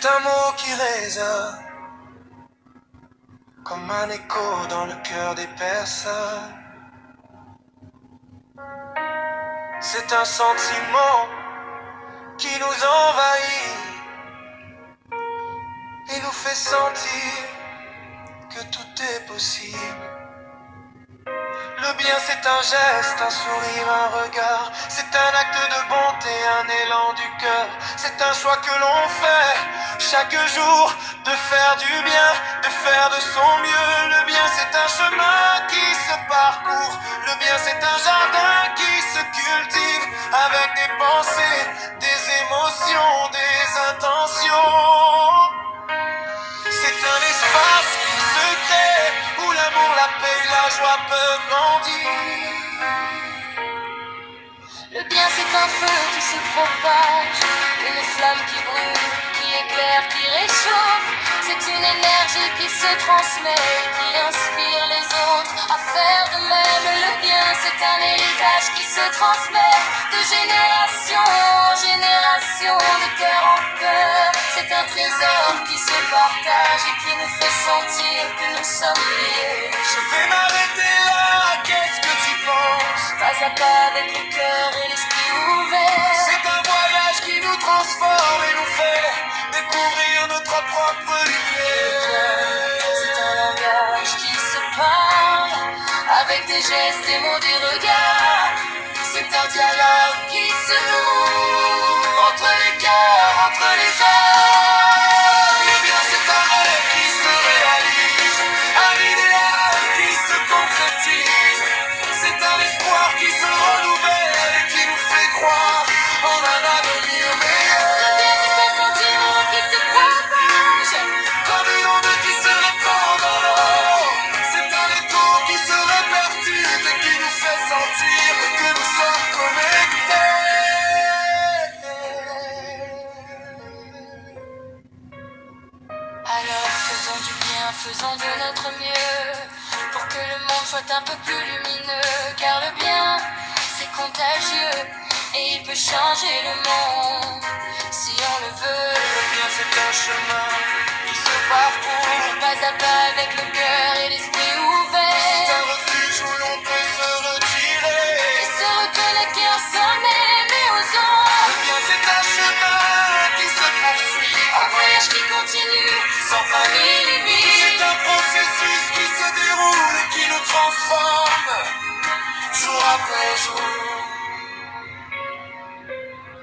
un mot qui résonne comme un écho dans le cœur des personnes. C'est un sentiment qui nous envahit et nous fait sentir que tout est possible. Le bien c'est un geste, un sourire, un regard. C'est un acte de bonté, un élan du cœur. C'est un choix que l'on fait chaque jour, de faire du bien, de faire de son mieux. Le bien c'est un chemin qui se parcourt. Le bien c'est un jardin qui se cultive avec des pensées, des émotions, des intentions. C'est un espace qui se crée, où l'amour, la paix et la joie peuvent grandir. Le bien c'est un feu qui se propage, une flamme qui brûle, qui éclaire, qui réchauffe. C'est une énergie qui se transmet, qui inspire les autres à faire de même. Le bien c'est un héritage qui se transmet de génération en génération, de cœur en cœur. C'est un trésor qui se partage et qui nous fait sentir que nous sommes liés. Je vais m'arrêter là, qu'est-ce que tu penses? Pas à pas avec le cœur et l'esprit ouvert. C'est un voyage qui nous transforme et nous fait découvrir notre propre lumière. C'est un langage qui se parle avec des gestes, des mots, des regards. C'est un dialogue qui se noue entre les cœurs, entre les âmes. Le bien c'est un rêve qui se réalise, un idéal qui se concrétise. C'est un espoir qui se renouvelle et qui nous fait croire en un avenir meilleur. Le bien c'est un sentiment qui se propage Comme une onde qui se répand dans l'eau. C'est un écho qui se répercute et qui nous fait sentir que nous sommes connectés. Alors faisons du bien, faisons de notre mieux pour que le monde soit un peu plus lumineux. Car le bien, c'est contagieux et il peut changer le monde si on le veut. Le bien c'est un chemin qui se parcourt. Pas à pas avec le cœur et l'esprit C'est ouvert. un refuge où l'on peut se retirer. Et se reconnecter ensemble et aux autres. Le bien c'est un chemin qui se poursuit Un voyage qui continue sans fin ni limite. C'est un processus qui se déroule et qui nous transforme jour après jour.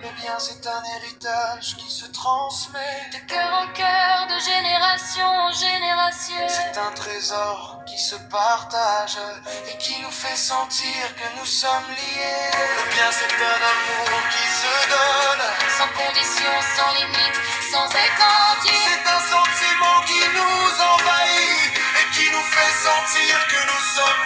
Le bien c'est un héritage qui se transmet. de cœur en cœur, de génération en génération. C'est un trésor qui se partage et qui nous fait sentir que nous sommes liés. Le bien c'est un amour qui se donne. Sans condition, sans limite, sans étendue. C'est un sentiment qui nous envahit et qui nous fait sentir que nous sommes